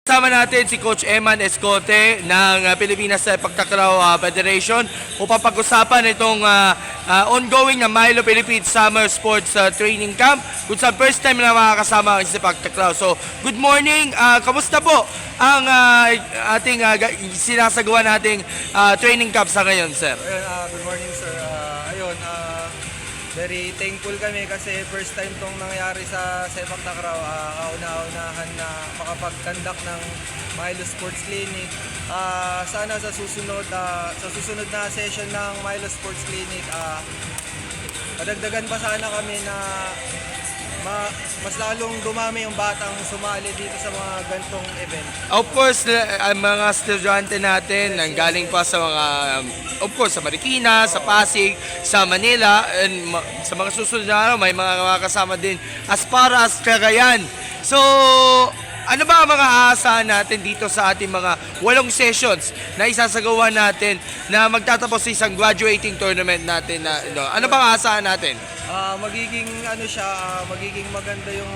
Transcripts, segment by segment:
Kasama natin si Coach Eman Escote ng Pilipinas Sepak Takraw Federation upang pag-usapan itong ongoing na Milo Philippines Summer Sports Training Camp kung saan first time na makakasama ang Sepak Takraw. So, good morning. Kamusta po ang ating sinasagawa nating training camp sa ngayon, sir? Good morning, sir. Very thankful kami kasi first time tong nangyari sa Sepak Takraw. Kauna-unahan na makapag-conduct ng Milo Sports Clinic. Sana sa susunod na session ng Milo Sports Clinic, padagdagan pa sana kami na mas lalong dumami yung batang sumali dito sa mga gantong event. Of course, ang mga estudyante natin galing pa sa mga, of course, sa Marikina, sa Pasig, sa Manila, and sa mga susunod na araw, may mga kasama din as far as Cagayan. So, ano ba ang mga aasahan natin dito sa ating mga 8 sessions na isasagawa natin na magtatapos sa isang graduating tournament natin? Ano ba ang aasahan natin? Magiging maganda yung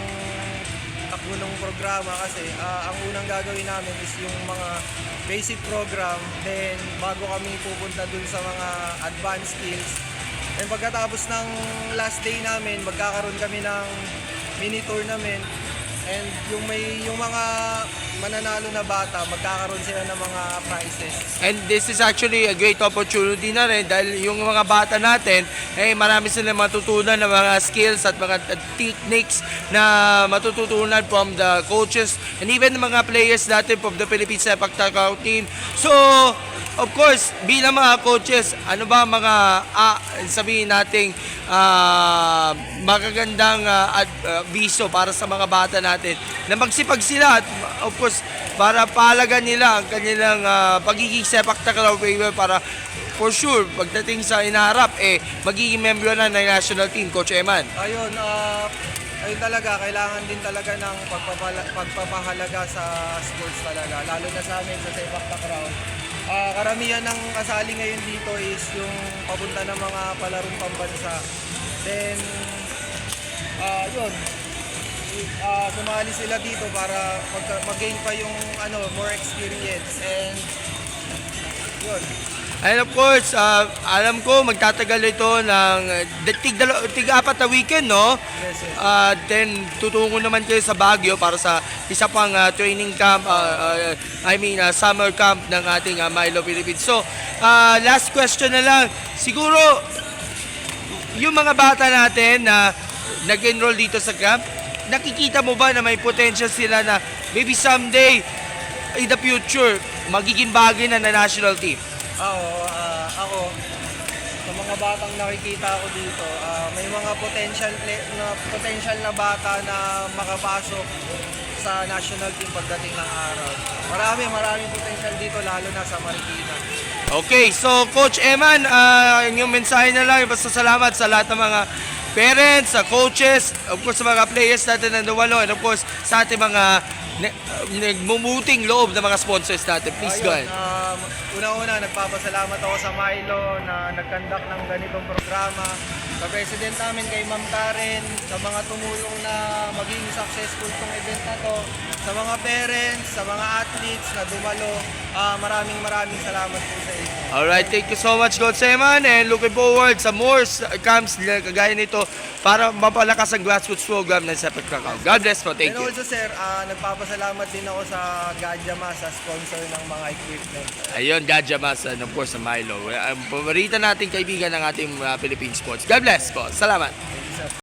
takbo ng programa kasi ang unang gagawin namin is yung mga basic program, then bago kami pupunta dun sa mga advanced skills. And pagkatapos ng last day namin, magkakaroon kami ng mini tournament. And yung mga mananalo na bata, magkakaroon sila ng mga prizes. And this is actually a great opportunity na rin dahil yung mga bata natin, marami silang matutunan ng mga skills at mga techniques na matututunan from the coaches and even the mga players natin from the Philippines Sepak Takraw team. So, of course, bilang mga coaches, ano ba mga sabihin nating magagandang viso para sa mga bata natin na magsipag sila at of course para pahalagan nila ang kanilang pagiging Sepak Takraw player para for sure pagdating sa inaharap magiging membro na ng national team, Coach Eman. Ayun talaga, kailangan din talaga ng pagpapahalaga sa sports talaga, lalo na sa amin sa Sepak Takraw. Karamihan ng kasali ngayon dito is yung papunta ng mga palarong pambansa. Then, sumali sila dito para mag-gain pa yung more experience. And, yun. And of course, alam ko magtatagal ito ng tig-apat na weekend, no? Yes. Then tutungo naman kayo sa Baguio para sa isa pang training camp, summer camp ng ating Milo Philippines. So, last question na lang. Siguro, yung mga bata natin na nag-enroll dito sa camp, nakikita mo ba na may potential sila na maybe someday, in the future, magiging bagay na national team? Ako, sa mga batang nakikita ko dito, may mga potential na bata na makapasok sa national team pagdating ng araw. Maraming potential dito, lalo na sa Marikina. Okay, so Coach Eman, yung mensahe na lang, basta salamat sa lahat ng mga parents, sa coaches, of course sa mga players natin na nawalo, and of course sa ating mga nagmumuting loob ng mga sponsors natin. Please go ahead. Una-una, nagpapasalamat ako sa Milo na nag-conduct ng ganitong programa. Sa president namin, kay Ma'am Karen, sa mga tumulong na maging successful tong event na to, sa mga parents, sa mga athletes na dumalo, maraming salamat po sa inyo. Alright, thank you so much, Coach Eman, and looking forward sa more camps kagaya nito para mapalakas ang grassroots program ng Sepak Takraw. God bless po, thank you. And also, sir, nagpapasalamat din ako sa Gadjama sa sponsor ng mga equipment. Ayun, Gadjamas, and of course sa Milo. Paborito nating kaibigan ng ating Philippine sports. God bless po. Salamat.